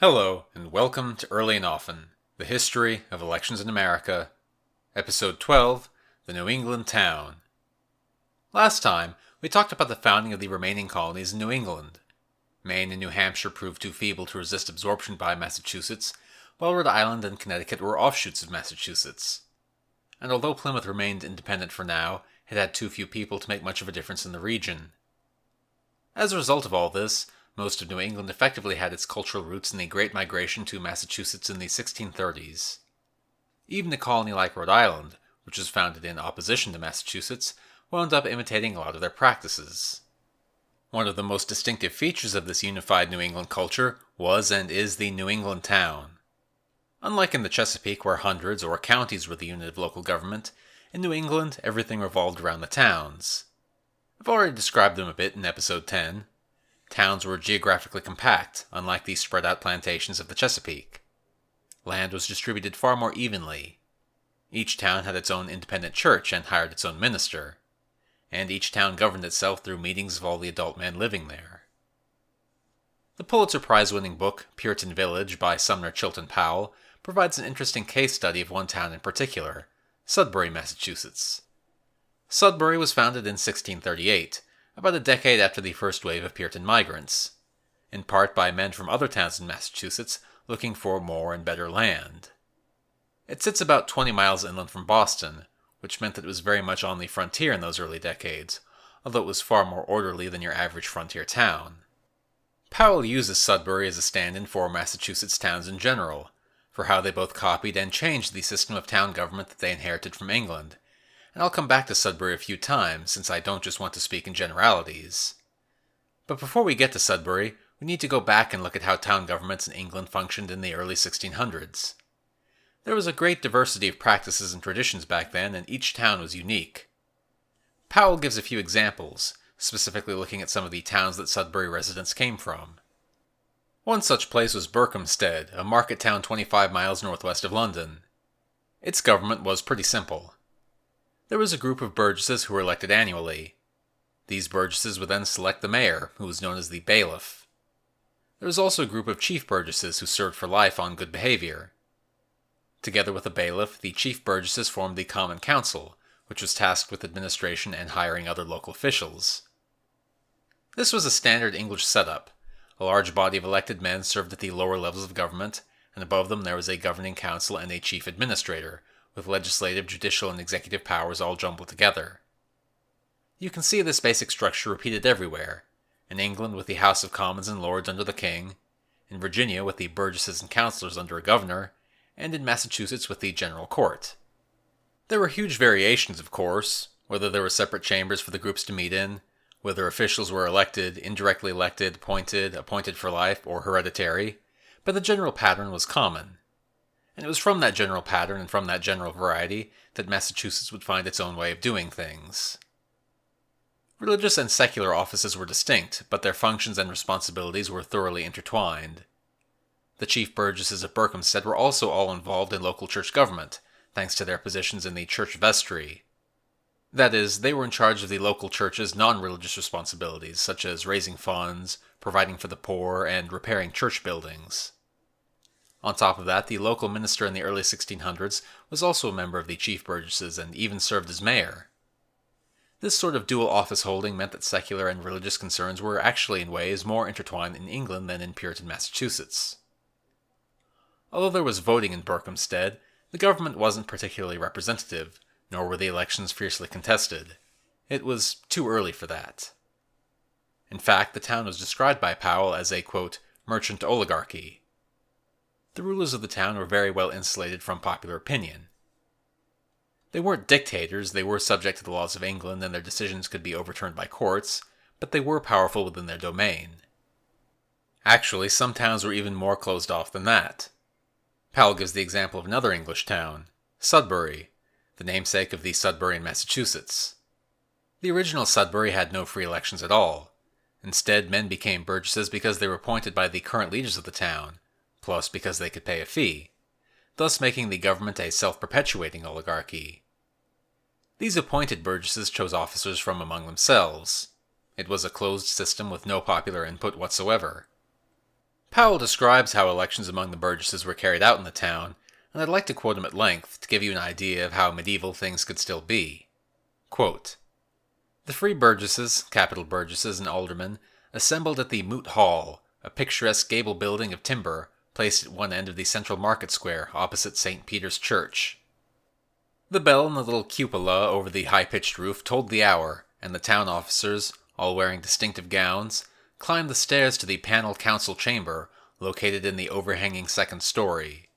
Hello, and welcome to Early and Often, the history of elections in America, Episode 12, The New England Town. Last time, we talked about the founding of the remaining colonies in New England. Maine and New Hampshire proved too feeble to resist absorption by Massachusetts, while Rhode Island and Connecticut were offshoots of Massachusetts. And although Plymouth remained independent for now, it had too few people to make much of a difference in the region. As a result of all this, most of New England effectively had its cultural roots in the Great Migration to Massachusetts in the 1630s. Even a colony like Rhode Island, which was founded in opposition to Massachusetts, wound up imitating a lot of their practices. One of the most distinctive features of this unified New England culture was and is the New England town. Unlike in the Chesapeake, where hundreds or counties were the unit of local government, in New England everything revolved around the towns. I've already described them a bit in episode 10. Towns were geographically compact, unlike the spread-out plantations of the Chesapeake. Land was distributed far more evenly. Each town had its own independent church and hired its own minister, and each town governed itself through meetings of all the adult men living there. The Pulitzer Prize-winning book Puritan Village by Sumner Chilton Powell provides an interesting case study of one town in particular, Sudbury, Massachusetts. Sudbury was founded in 1638, about a decade after the first wave of Puritan migrants, in part by men from other towns in Massachusetts looking for more and better land. It sits about 20 miles inland from Boston, which meant that it was very much on the frontier in those early decades, although it was far more orderly than your average frontier town. Powell uses Sudbury as a stand-in for Massachusetts towns in general, for how they both copied and changed the system of town government that they inherited from England, and I'll come back to Sudbury a few times since I don't just want to speak in generalities. But before we get to Sudbury, we need to go back and look at how town governments in England functioned in the early 1600s. There was a great diversity of practices and traditions back then, and each town was unique. Powell gives a few examples, specifically looking at some of the towns that Sudbury residents came from. One such place was Berkhamsted, a market town 25 miles northwest of London. Its government was pretty simple. There was a group of burgesses who were elected annually. These burgesses would then select the mayor, who was known as the bailiff. There was also a group of chief burgesses who served for life on good behavior. Together with the bailiff, the chief burgesses formed the Common Council, which was tasked with administration and hiring other local officials. This was a standard English setup. A large body of elected men served at the lower levels of government, and above them there was a governing council and a chief administrator, with legislative, judicial, and executive powers all jumbled together. You can see this basic structure repeated everywhere, in England with the House of Commons and Lords under the King, in Virginia with the burgesses and councillors under a governor, and in Massachusetts with the General Court. There were huge variations, of course, whether there were separate chambers for the groups to meet in, whether officials were elected, indirectly elected, appointed for life, or hereditary, but the general pattern was common. And it was from that general pattern and from that general variety that Massachusetts would find its own way of doing things. Religious and secular offices were distinct, but their functions and responsibilities were thoroughly intertwined. The chief burgesses of Berkhamsted were also all involved in local church government, thanks to their positions in the church vestry. That is, they were in charge of the local church's non-religious responsibilities, such as raising funds, providing for the poor, and repairing church buildings. On top of that, the local minister in the early 1600s was also a member of the chief burgesses and even served as mayor. This sort of dual office holding meant that secular and religious concerns were actually in ways more intertwined in England than in Puritan Massachusetts. Although there was voting in Berkhamsted, the government wasn't particularly representative, nor were the elections fiercely contested. It was too early for that. In fact, the town was described by Powell as a, quote, merchant oligarchy. The rulers of the town were very well insulated from popular opinion. They weren't dictators, they were subject to the laws of England and their decisions could be overturned by courts, but they were powerful within their domain. Actually, some towns were even more closed off than that. Powell gives the example of another English town, Sudbury, the namesake of the Sudbury in Massachusetts. The original Sudbury had no free elections at all. Instead, men became burgesses because they were appointed by the current leaders of the town, plus because they could pay a fee, thus making the government a self-perpetuating oligarchy. These appointed burgesses chose officers from among themselves. It was a closed system with no popular input whatsoever. Powell describes how elections among the burgesses were carried out in the town, and I'd like to quote him at length to give you an idea of how medieval things could still be. Quote, "The free burgesses, capital burgesses, and aldermen assembled at the Moot Hall, a picturesque gable building of timber placed at one end of the central market square opposite St. Peter's Church. The bell in the little cupola over the high-pitched roof told the hour, and the town officers, all wearing distinctive gowns, climbed the stairs to the paneled council chamber located in the overhanging second story.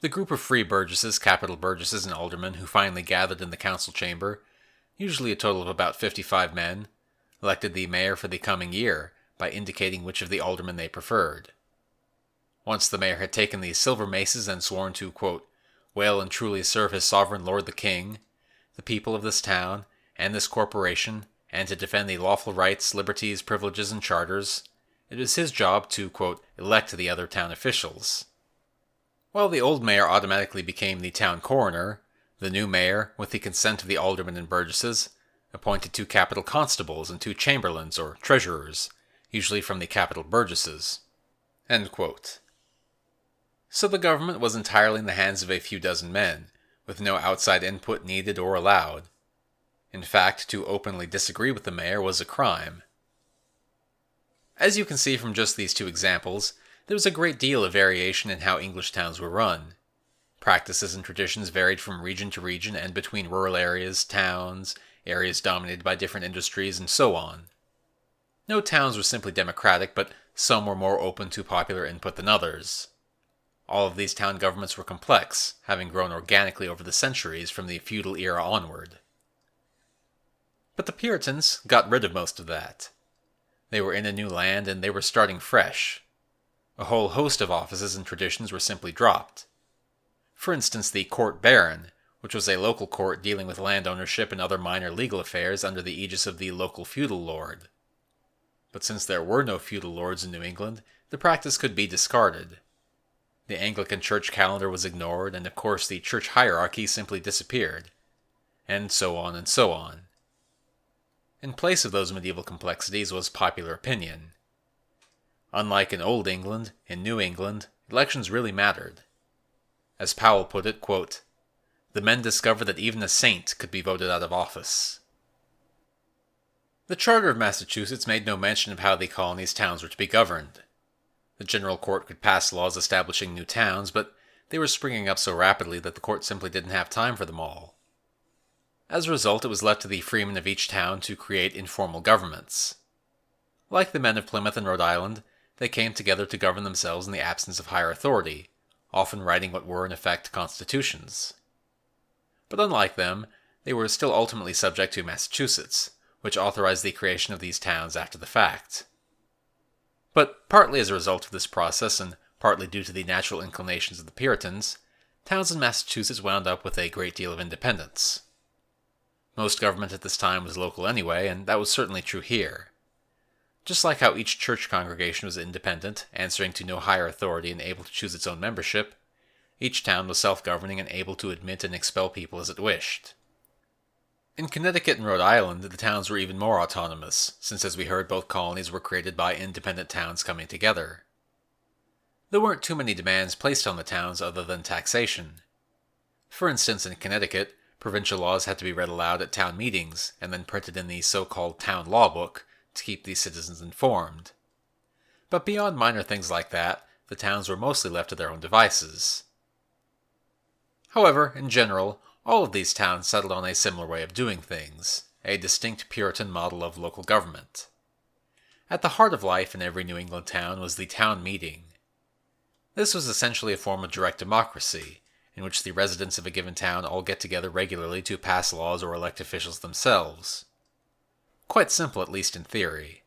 The group of free burgesses, capital burgesses, and aldermen who finally gathered in the council chamber, usually a total of about 55 men, elected the mayor for the coming year by indicating which of the aldermen they preferred. Once the mayor had taken the silver maces and sworn to, quote, well and truly serve his sovereign lord the king, the people of this town, and this corporation, and to defend the lawful rights, liberties, privileges, and charters, it was his job to, quote, elect the other town officials. While the old mayor automatically became the town coroner, the new mayor, with the consent of the aldermen and burgesses, appointed 2 capital constables and 2 chamberlains or treasurers, usually from the capital burgesses." End quote. So the government was entirely in the hands of a few dozen men, with no outside input needed or allowed. In fact, to openly disagree with the mayor was a crime. As you can see from just these 2 examples, there was a great deal of variation in how English towns were run. Practices and traditions varied from region to region and between rural areas, towns, areas dominated by different industries, and so on. No towns were simply democratic, but some were more open to popular input than others. All of these town governments were complex, having grown organically over the centuries from the feudal era onward. But the Puritans got rid of most of that. They were in a new land and they were starting fresh. A whole host of offices and traditions were simply dropped. For instance, the court baron, which was a local court dealing with land ownership and other minor legal affairs under the aegis of the local feudal lord. But since there were no feudal lords in New England, the practice could be discarded. The Anglican church calendar was ignored, and of course the church hierarchy simply disappeared. And so on and so on. In place of those medieval complexities was popular opinion. Unlike in Old England, in New England, elections really mattered. As Powell put it, quote, "The men discovered that even a saint could be voted out of office." The Charter of Massachusetts made no mention of how the colony's towns were to be governed. The General Court could pass laws establishing new towns, but they were springing up so rapidly that the court simply didn't have time for them all. As a result, it was left to the freemen of each town to create informal governments. Like the men of Plymouth and Rhode Island, they came together to govern themselves in the absence of higher authority, often writing what were in effect constitutions. But unlike them, they were still ultimately subject to Massachusetts, which authorized the creation of these towns after the fact. But partly as a result of this process, and partly due to the natural inclinations of the Puritans, towns in Massachusetts wound up with a great deal of independence. Most government at this time was local anyway, and that was certainly true here. Just like how each church congregation was independent, answering to no higher authority and able to choose its own membership, each town was self-governing and able to admit and expel people as it wished. In Connecticut and Rhode Island, the towns were even more autonomous, since as we heard, both colonies were created by independent towns coming together. There weren't too many demands placed on the towns other than taxation. For instance, in Connecticut, provincial laws had to be read aloud at town meetings, and then printed in the so-called town law book to keep the citizens informed. But beyond minor things like that, the towns were mostly left to their own devices. However, in general, all of these towns settled on a similar way of doing things, a distinct Puritan model of local government. At the heart of life in every New England town was the town meeting. This was essentially a form of direct democracy, in which the residents of a given town all get together regularly to pass laws or elect officials themselves. Quite simple, at least in theory.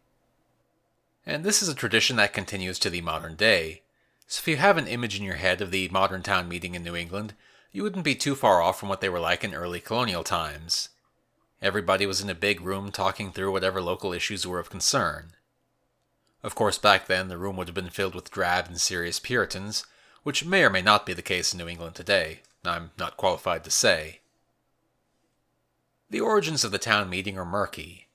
And this is a tradition that continues to the modern day, so if you have an image in your head of the modern town meeting in New England, you wouldn't be too far off from what they were like in early colonial times. Everybody was in a big room talking through whatever local issues were of concern. Of course, back then, the room would have been filled with drab and serious Puritans, which may or may not be the case in New England today. I'm not qualified to say. The origins of the town meeting are murky.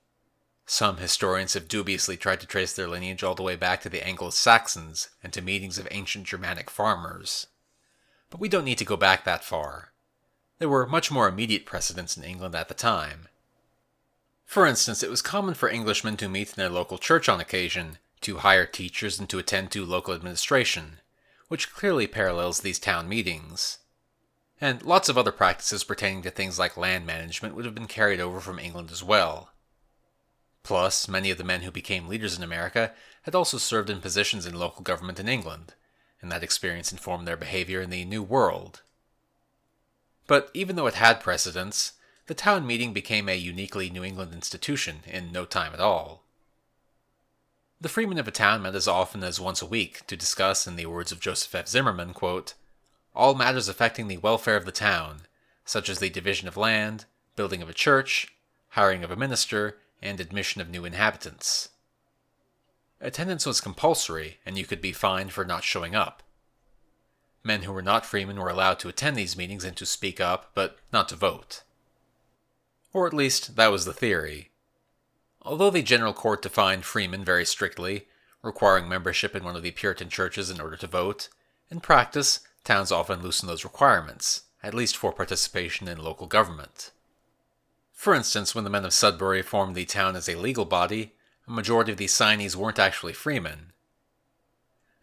Some historians have dubiously tried to trace their lineage all the way back to the Anglo-Saxons and to meetings of ancient Germanic farmers. But we don't need to go back that far. There were much more immediate precedents in England at the time. For instance, it was common for Englishmen to meet in their local church on occasion, to hire teachers and to attend to local administration, which clearly parallels these town meetings. And lots of other practices pertaining to things like land management would have been carried over from England as well. Plus, many of the men who became leaders in America had also served in positions in local government in England, and that experience informed their behavior in the New World. But even though it had precedents, the town meeting became a uniquely New England institution in no time at all. The freemen of a town met as often as once a week to discuss, in the words of Joseph F. Zimmerman, quote, all matters affecting the welfare of the town, such as the division of land, building of a church, hiring of a minister, and admission of new inhabitants. Attendance was compulsory, and you could be fined for not showing up. Men who were not freemen were allowed to attend these meetings and to speak up, but not to vote. Or at least, that was the theory. Although the General Court defined freemen very strictly, requiring membership in one of the Puritan churches in order to vote, in practice, towns often loosened those requirements, at least for participation in local government. For instance, when the men of Sudbury formed the town as a legal body, a majority of the signees weren't actually freemen,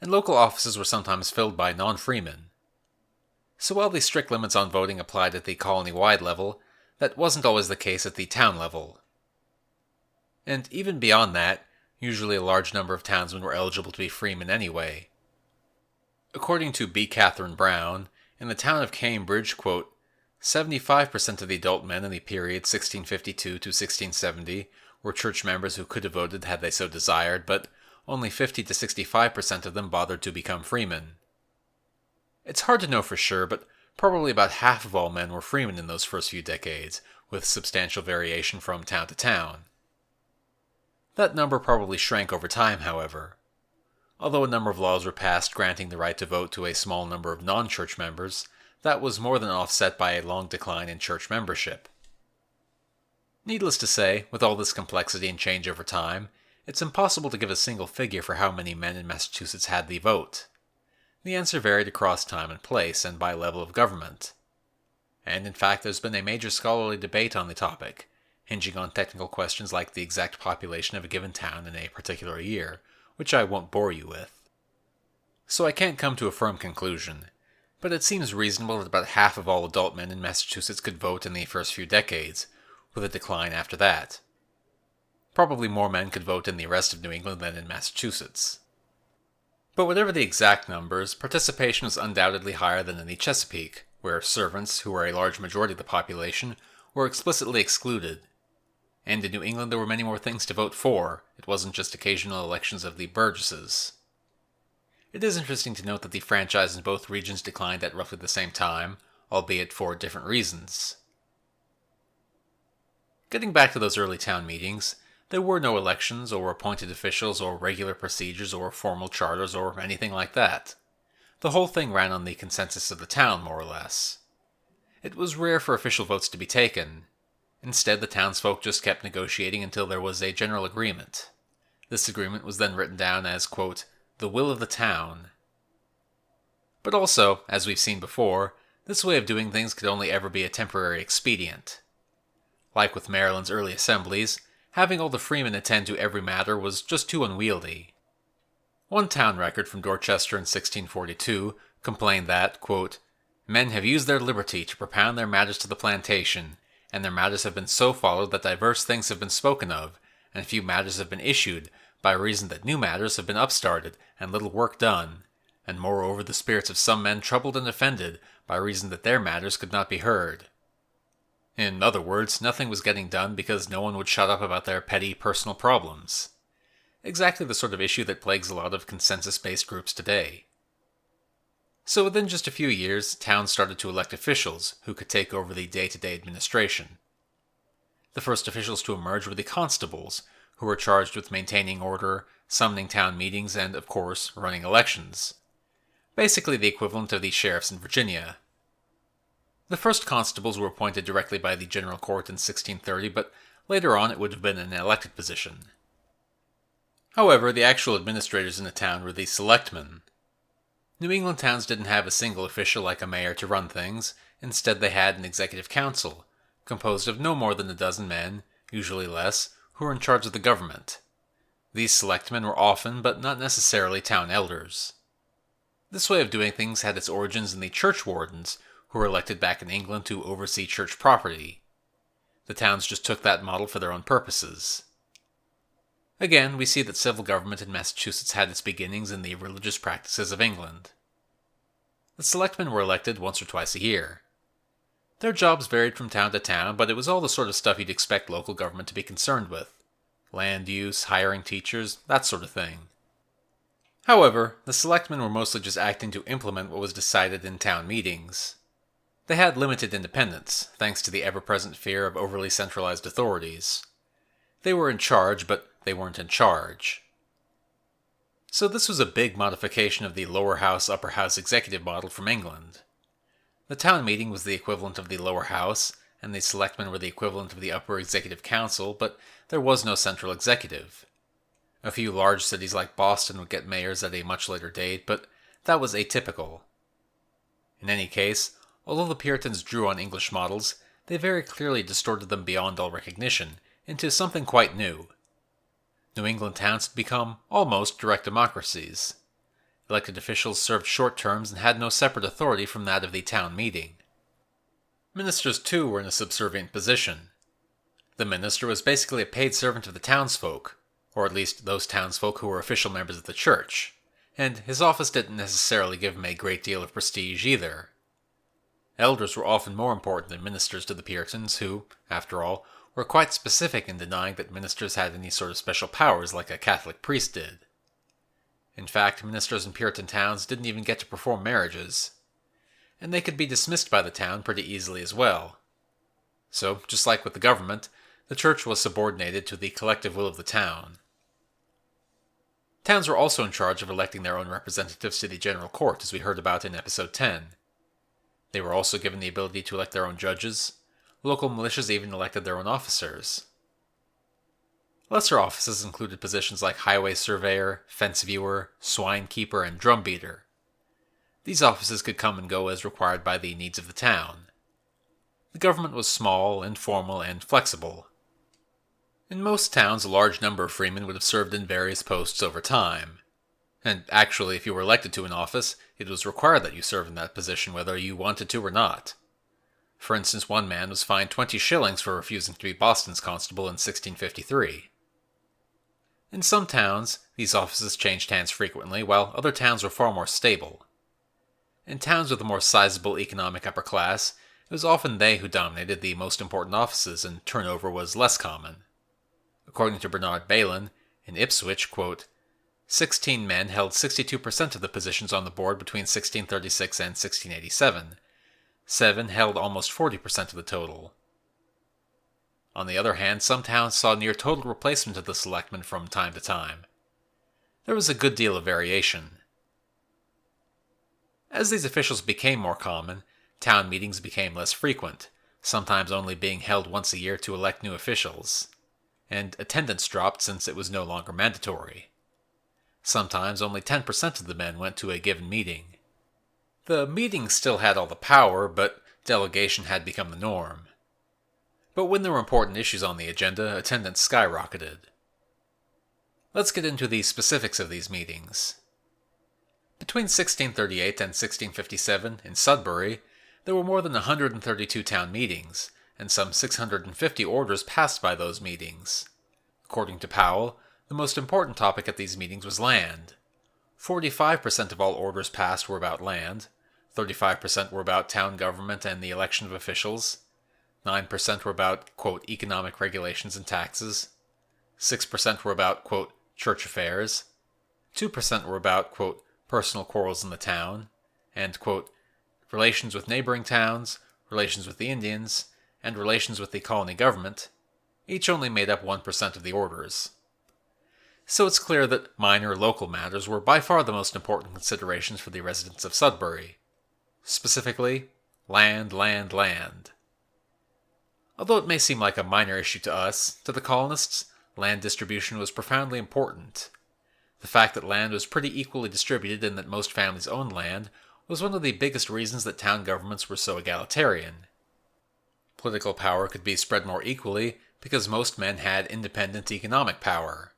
and local offices were sometimes filled by non-freemen. So while the strict limits on voting applied at the colony-wide level, that wasn't always the case at the town level. And even beyond that, usually a large number of townsmen were eligible to be freemen anyway. According to B. Catherine Brown, in the town of Cambridge, quote, 75% of the adult men in the period 1652 to 1670 were church members who could have voted had they so desired, but only 50 to 65% of them bothered to become freemen. It's hard to know for sure, but probably about half of all men were freemen in those first few decades, with substantial variation from town to town. That number probably shrank over time, however. Although a number of laws were passed granting the right to vote to a small number of non-church members, that was more than offset by a long decline in church membership. Needless to say, with all this complexity and change over time, it's impossible to give a single figure for how many men in Massachusetts had the vote. The answer varied across time and place, and by level of government. And in fact, there's been a major scholarly debate on the topic, hinging on technical questions like the exact population of a given town in a particular year, which I won't bore you with. So I can't come to a firm conclusion, but it seems reasonable that about half of all adult men in Massachusetts could vote in the first few decades, with a decline after that. Probably more men could vote in the rest of New England than in Massachusetts. But whatever the exact numbers, participation was undoubtedly higher than in the Chesapeake, where servants, who were a large majority of the population, were explicitly excluded. And in New England there were many more things to vote for. It wasn't just occasional elections of the burgesses. It is interesting to note that the franchise in both regions declined at roughly the same time, albeit for different reasons. Getting back to those early town meetings, there were no elections or appointed officials or regular procedures or formal charters or anything like that. The whole thing ran on the consensus of the town, more or less. It was rare for official votes to be taken. Instead, the townsfolk just kept negotiating until there was a general agreement. This agreement was then written down as, quote, the will of the town. But also, as we've seen before, this way of doing things could only ever be a temporary expedient. Like with Maryland's early assemblies, having all the freemen attend to every matter was just too unwieldy. One town record from Dorchester in 1642 complained that, quote, men have used their liberty to propound their matters to the plantation, and their matters have been so followed that divers things have been spoken of, and few matters have been issued, by reason that new matters have been upstarted, and little work done, and moreover the spirits of some men troubled and offended, by reason that their matters could not be heard. In other words, nothing was getting done because no one would shut up about their petty personal problems. Exactly the sort of issue that plagues a lot of consensus-based groups today. So within just a few years, towns started to elect officials who could take over the day-to-day administration. The first officials to emerge were the constables, who were charged with maintaining order, summoning town meetings, and, of course, running elections. Basically the equivalent of the sheriffs in Virginia. The first constables were appointed directly by the General Court in 1630, but Later on, it would have been an elected position. However, the actual administrators in the town were the selectmen. New England towns didn't have a single official like a mayor to run things. Instead, they had an executive council, composed of no more than a dozen men, usually less, who were in charge of the government. These selectmen were often, but not necessarily, town elders. This way of doing things had its origins in the church wardens, who were elected back in England to oversee church property. The towns just took that model for their own purposes. Again, we see that civil government in Massachusetts had its beginnings in the religious practices of England. The selectmen were elected once or twice a year. Their jobs varied from town to town, but it was all the sort of stuff you'd expect local government to be concerned with. Land use, hiring teachers, that sort of thing. However, the selectmen were mostly just acting to implement what was decided in town meetings. They had limited independence, thanks to the ever-present fear of overly centralized authorities. They were in charge, but they weren't in charge. So this was a big modification of the lower house, upper house executive model from England. The town meeting was the equivalent of the lower house, and the selectmen were the equivalent of the upper executive council, but there was no central executive. A few large cities like Boston would get mayors at a much later date, but that was atypical. In any case, although the Puritans drew on English models, they very clearly distorted them beyond all recognition into something quite new. New England towns had become almost direct democracies. Elected officials served short terms and had no separate authority from that of the town meeting. Ministers, too, were in a subservient position. The minister was basically a paid servant of the townsfolk, or at least those townsfolk who were official members of the church, and his office didn't necessarily give him a great deal of prestige either. Elders were often more important than ministers to the Puritans, who, after all, were quite specific in denying that ministers had any sort of special powers like a Catholic priest did. In fact, ministers in Puritan towns didn't even get to perform marriages, and they could be dismissed by the town pretty easily as well. So, just like with the government, the church was subordinated to the collective will of the town. Towns were also in charge of electing their own representatives to the general court, as we heard about in episode 10. They were also given the ability to elect their own judges. Local militias even elected their own officers. Lesser offices included positions like highway surveyor, fence viewer, swine keeper, and drum beater. These offices could come and go as required by the needs of the town. The government was small, informal, and flexible. In most towns, a large number of freemen would have served in various posts over time. And actually, if you were elected to an office, it was required that you serve in that position whether you wanted to or not. For instance, one man was fined 20 shillings for refusing to be Boston's constable in 1653. In some towns, these offices changed hands frequently, while other towns were far more stable. In towns with a more sizable economic upper class, it was often they who dominated the most important offices, and turnover was less common. According to Bernard Bailyn, in Ipswich, quote, 16 men held 62% of the positions on the board between 1636 and 1687. 7 held almost 40% of the total. On the other hand, some towns saw near total replacement of the selectmen from time to time. There was a good deal of variation. As these officials became more common, town meetings became less frequent, sometimes only being held once a year to elect new officials, and attendance dropped since it was no longer mandatory. Sometimes only 10% of the men went to a given meeting. The meeting still had all the power, but delegation had become the norm. But when there were important issues on the agenda, attendance skyrocketed. Let's get into the specifics of these meetings. Between 1638 and 1657, in Sudbury, there were more than 132 town meetings, and some 650 orders passed by those meetings. According to Powell, the most important topic at these meetings was land. 45% of all orders passed were about land, 35% were about town government and the election of officials, 9% were about, quote, economic regulations and taxes, 6% were about, quote, church affairs, 2% were about, quote, personal quarrels in the town, and, quote, relations with neighboring towns, relations with the Indians, and relations with the colony government, each only made up 1% of the orders. So it's clear that minor local matters were by far the most important considerations for the residents of Sudbury. Specifically, land, land, land. Although it may seem like a minor issue to us, to the colonists, land distribution was profoundly important. The fact that land was pretty equally distributed and that most families owned land was one of the biggest reasons that town governments were so egalitarian. Political power could be spread more equally because most men had independent economic power.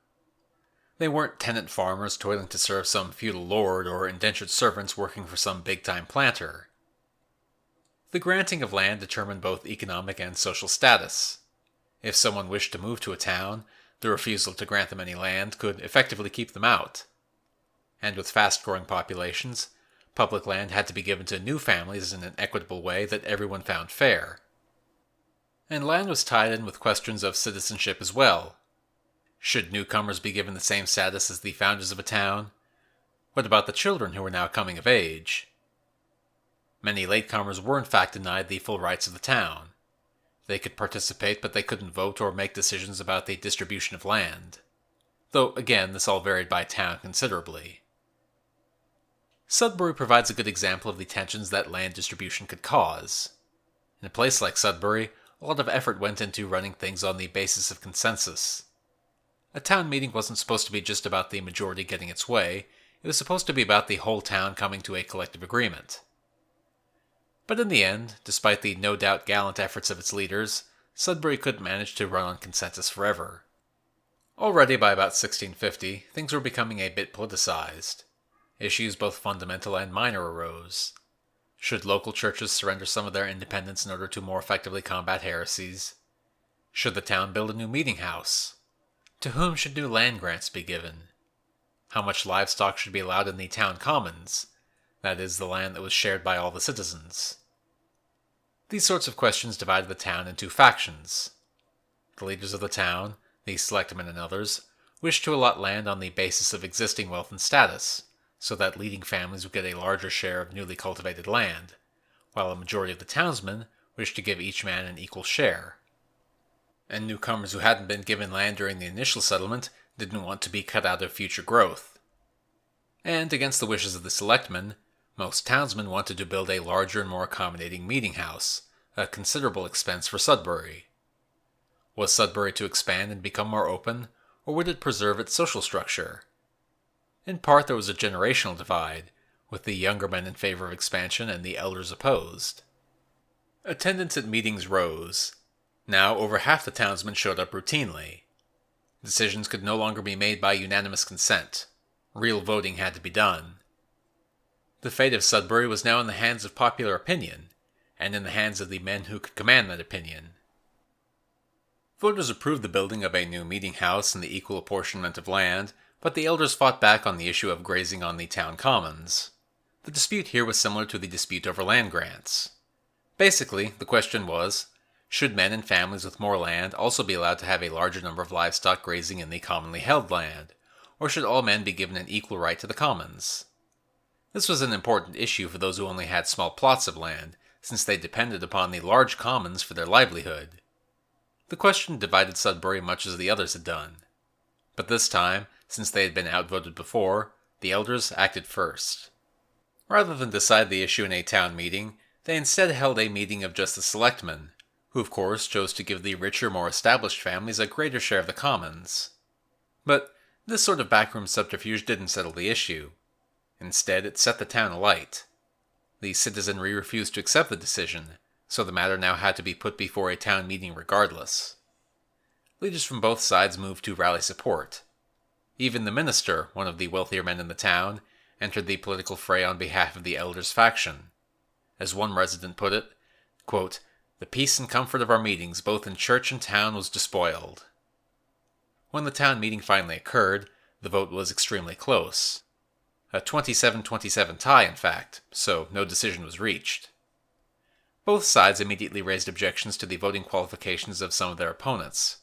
They weren't tenant farmers toiling to serve some feudal lord or indentured servants working for some big-time planter. The granting of land determined both economic and social status. If someone wished to move to a town, the refusal to grant them any land could effectively keep them out. And with fast-growing populations, public land had to be given to new families in an equitable way that everyone found fair. And land was tied in with questions of citizenship as well. Should newcomers be given the same status as the founders of a town? What about the children who were now coming of age? Many latecomers were in fact denied the full rights of the town. They could participate, but they couldn't vote or make decisions about the distribution of land. Though, again, this all varied by town considerably. Sudbury provides a good example of the tensions that land distribution could cause. In a place like Sudbury, a lot of effort went into running things on the basis of consensus. A town meeting wasn't supposed to be just about the majority getting its way, it was supposed to be about the whole town coming to a collective agreement. But in the end, despite the no doubt gallant efforts of its leaders, Sudbury couldn't manage to run on consensus forever. Already by about 1650, things were becoming a bit politicized. Issues both fundamental and minor arose. Should local churches surrender some of their independence in order to more effectively combat heresies? Should the town build a new meeting house? To whom should new land grants be given? How much livestock should be allowed in the town commons? That is, the land that was shared by all the citizens. These sorts of questions divided the town into factions. The leaders of the town, the selectmen and others, wished to allot land on the basis of existing wealth and status, so that leading families would get a larger share of newly cultivated land, while a majority of the townsmen wished to give each man an equal share. And newcomers who hadn't been given land during the initial settlement didn't want to be cut out of future growth. And, against the wishes of the selectmen, most townsmen wanted to build a larger and more accommodating meeting house, a considerable expense for Sudbury. Was Sudbury to expand and become more open, or would it preserve its social structure? In part there was a generational divide, with the younger men in favor of expansion and the elders opposed. Attendance at meetings rose. Now over half the townsmen showed up routinely. Decisions could no longer be made by unanimous consent. Real voting had to be done. The fate of Sudbury was now in the hands of popular opinion, and in the hands of the men who could command that opinion. Voters approved the building of a new meeting house and the equal apportionment of land, but the elders fought back on the issue of grazing on the town commons. The dispute here was similar to the dispute over land grants. Basically, the question was, should men and families with more land also be allowed to have a larger number of livestock grazing in the commonly held land, or should all men be given an equal right to the commons? This was an important issue for those who only had small plots of land, since they depended upon the large commons for their livelihood. The question divided Sudbury much as the others had done. But this time, since they had been outvoted before, the elders acted first. Rather than decide the issue in a town meeting, they instead held a meeting of just the selectmen, who of course chose to give the richer, more established families a greater share of the commons. But this sort of backroom subterfuge didn't settle the issue. Instead, it set the town alight. The citizenry refused to accept the decision, so the matter now had to be put before a town meeting regardless. Leaders from both sides moved to rally support. Even the minister, one of the wealthier men in the town, entered the political fray on behalf of the elders' faction. As one resident put it, quote, "The peace and comfort of our meetings, both in church and town, was despoiled." When the town meeting finally occurred, the vote was extremely close. A 27-27 tie, in fact, so no decision was reached. Both sides immediately raised objections to the voting qualifications of some of their opponents.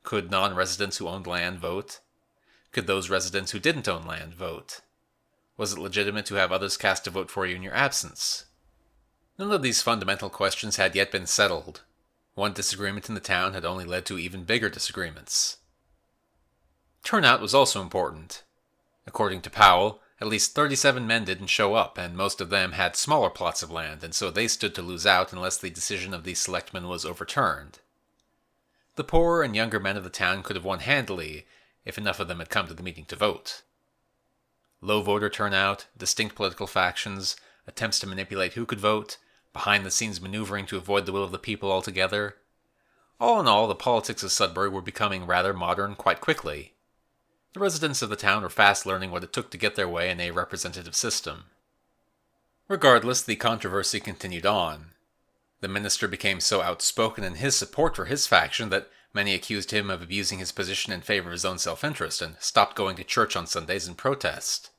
Could non-residents who owned land vote? Could those residents who didn't own land vote? Was it legitimate to have others cast a vote for you in your absence? None of these fundamental questions had yet been settled. One disagreement in the town had only led to even bigger disagreements. Turnout was also important. According to Powell, At least 37 men didn't show up, and most of them had smaller plots of land, and so they stood to lose out unless the decision of the selectmen was overturned. The poorer and younger men of the town could have won handily if enough of them had come to the meeting to vote. Low voter turnout, distinct political factions, attempts to manipulate who could vote, behind-the-scenes maneuvering to avoid the will of the people altogether. All in all, the politics of Sudbury were becoming rather modern quite quickly. The residents of the town were fast learning what it took to get their way in a representative system. Regardless, the controversy continued on. The minister became so outspoken in his support for his faction that many accused him of abusing his position in favor of his own self-interest and stopped going to church on Sundays in protest.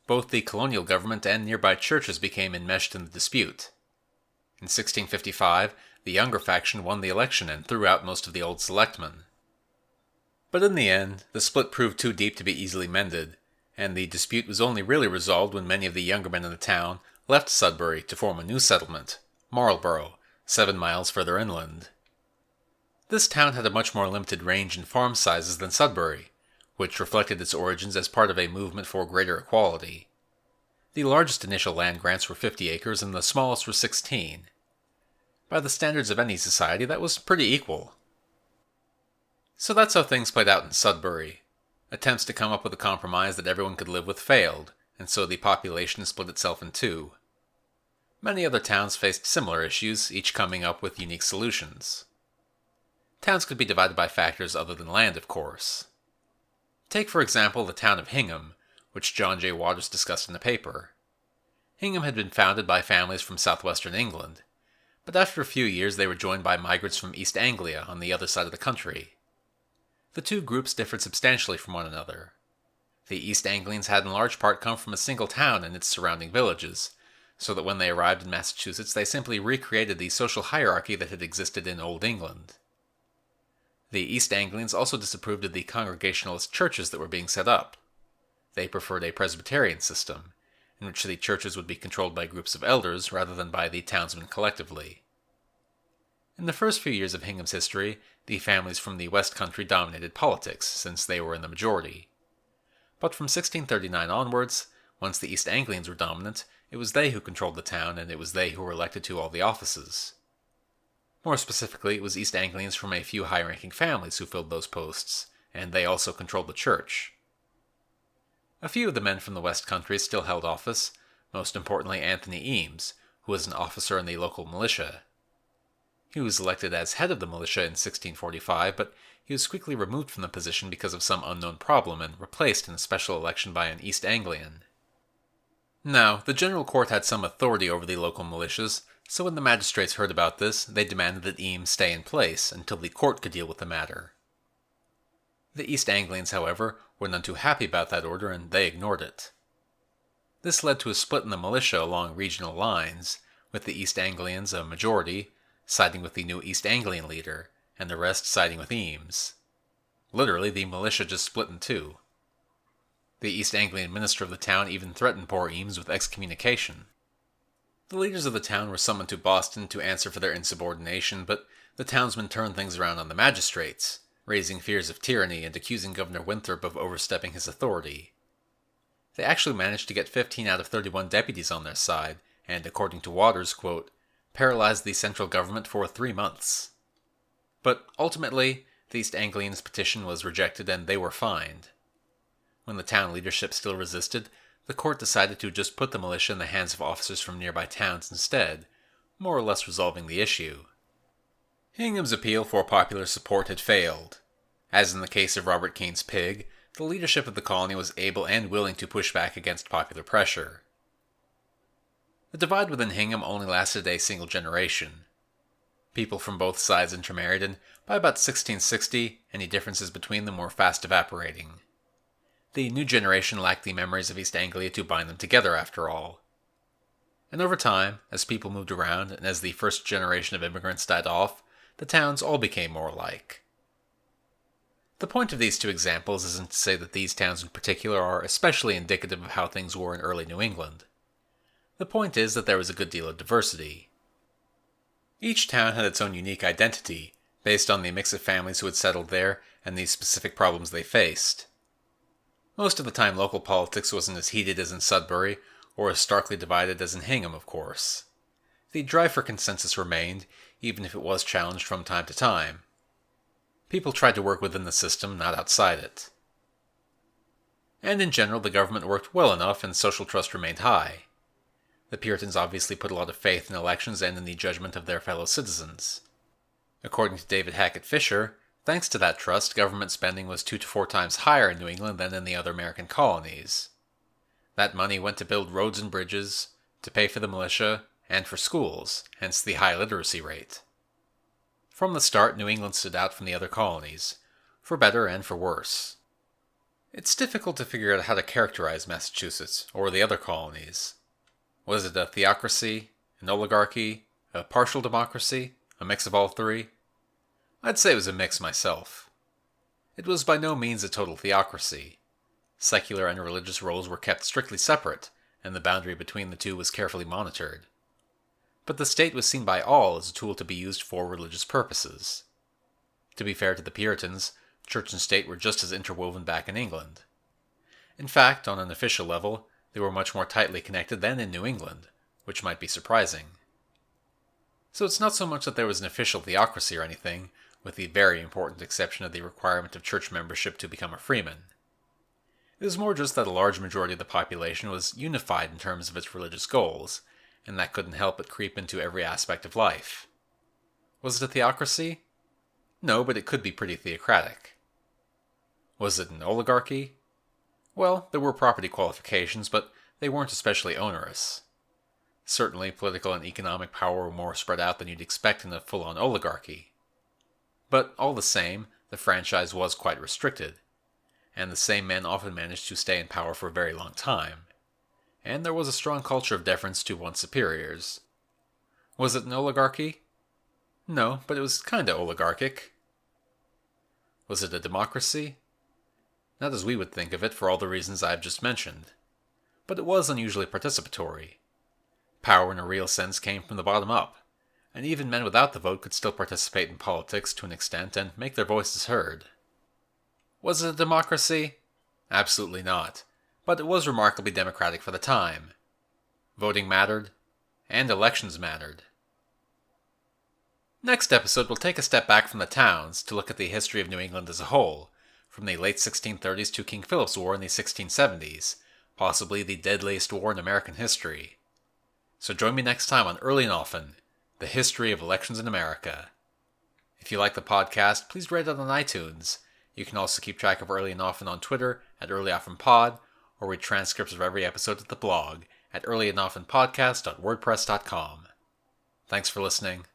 Both the colonial government and nearby churches became enmeshed in the dispute. In 1655, the younger faction won the election and threw out most of the old selectmen. But in the end, the split proved too deep to be easily mended, and the dispute was only really resolved when many of the younger men in the town left Sudbury to form a new settlement, Marlborough, 7 miles further inland. This town had a much more limited range and farm sizes than Sudbury, which reflected its origins as part of a movement for greater equality. The largest initial land grants were 50 acres and the smallest were 16. By the standards of any society, that was pretty equal. So that's how things played out in Sudbury. Attempts to come up with a compromise that everyone could live with failed, and so the population split itself in two. Many other towns faced similar issues, each coming up with unique solutions. Towns could be divided by factors other than land, of course. Take, for example, the town of Hingham, which John J. Waters discussed in the paper. Hingham had been founded by families from southwestern England, but after a few years they were joined by migrants from East Anglia on the other side of the country. The two groups differed substantially from one another. The East Anglians had in large part come from a single town and its surrounding villages, so that when they arrived in Massachusetts they simply recreated the social hierarchy that had existed in Old England. The East Anglians also disapproved of the Congregationalist churches that were being set up. They preferred a Presbyterian system, in which the churches would be controlled by groups of elders rather than by the townsmen collectively. In the first few years of Hingham's history, the families from the West Country dominated politics, since they were in the majority. But from 1639 onwards, once the East Anglians were dominant, it was they who controlled the town, and it was they who were elected to all the offices. More specifically, it was East Anglians from a few high-ranking families who filled those posts, and they also controlled the church. A few of the men from the West Country still held office, most importantly Anthony Eames, who was an officer in the local militia. He was elected as head of the militia in 1645, but he was quickly removed from the position because of some unknown problem and replaced in a special election by an East Anglian. Now, the General Court had some authority over the local militias, so when the magistrates heard about this, they demanded that Eames stay in place until the court could deal with the matter. The East Anglians, however, were none too happy about that order and they ignored it. This led to a split in the militia along regional lines, with the East Anglians, a majority, siding with the new East Anglian leader, and the rest siding with Eames. Literally, the militia just split in two. The East Anglian minister of the town even threatened poor Eames with excommunication. The leaders of the town were summoned to Boston to answer for their insubordination, but the townsmen turned things around on the magistrates, raising fears of tyranny and accusing Governor Winthrop of overstepping his authority. They actually managed to get 15 out of 31 deputies on their side, and according to Waters, quote, paralyzed the central government for 3 months. But ultimately, the East Anglians' petition was rejected and they were fined. When the town leadership still resisted, the court decided to just put the militia in the hands of officers from nearby towns instead, more or less resolving the issue. Hingham's appeal for popular support had failed. As in the case of Robert Keene's pig, the leadership of the colony was able and willing to push back against popular pressure. The divide within Hingham only lasted a single generation. People from both sides intermarried, and by about 1660, any differences between them were fast evaporating. The new generation lacked the memories of East Anglia to bind them together, after all. And over time, as people moved around and as the first generation of immigrants died off, the towns all became more alike. The point of these two examples isn't to say that these towns in particular are especially indicative of how things were in early New England. The point is that there was a good deal of diversity. Each town had its own unique identity, based on the mix of families who had settled there and the specific problems they faced. Most of the time local politics wasn't as heated as in Sudbury, or as starkly divided as in Hingham, of course. The drive for consensus remained, even if it was challenged from time to time. People tried to work within the system, not outside it. And in general, the government worked well enough and social trust remained high. The Puritans obviously put a lot of faith in elections and in the judgment of their fellow citizens. According to David Hackett Fisher, thanks to that trust, government spending was 2 to 4 times higher in New England than in the other American colonies. That money went to build roads and bridges, to pay for the militia, and for schools, hence the high literacy rate. From the start, New England stood out from the other colonies, for better and for worse. It's difficult to figure out how to characterize Massachusetts, or the other colonies. Was it a theocracy, an oligarchy, a partial democracy, a mix of all three? I'd say it was a mix myself. It was by no means a total theocracy. Secular and religious roles were kept strictly separate, and the boundary between the two was carefully monitored. But the state was seen by all as a tool to be used for religious purposes. To be fair to the Puritans, church and state were just as interwoven back in England. In fact, on an official level, they were much more tightly connected than in New England, which might be surprising. So it's not so much that there was an official theocracy or anything, with the very important exception of the requirement of church membership to become a freeman. It was more just that a large majority of the population was unified in terms of its religious goals, and that couldn't help but creep into every aspect of life. Was it a theocracy? No, but it could be pretty theocratic. Was it an oligarchy? Well, there were property qualifications, but they weren't especially onerous. Certainly, political and economic power were more spread out than you'd expect in a full-on oligarchy. But all the same, the franchise was quite restricted, and the same men often managed to stay in power for a very long time. And there was a strong culture of deference to one's superiors. Was it an oligarchy? No, but it was kinda oligarchic. Was it a democracy? Not as we would think of it for all the reasons I've just mentioned. But it was unusually participatory. Power in a real sense came from the bottom up, and even men without the vote could still participate in politics to an extent and make their voices heard. Was it a democracy? Absolutely not, but it was remarkably democratic for the time. Voting mattered, and elections mattered. Next episode, we'll take a step back from the towns to look at the history of New England as a whole, from the late 1630s to King Philip's War in the 1670s, possibly the deadliest war in American history. So join me next time on Early and Often, the history of elections in America. If you like the podcast, please rate it on iTunes. You can also keep track of Early and Often on Twitter at EarlyOftenPod, or read transcripts of every episode at the blog at earlyandoftenpodcast.wordpress.com. Thanks for listening.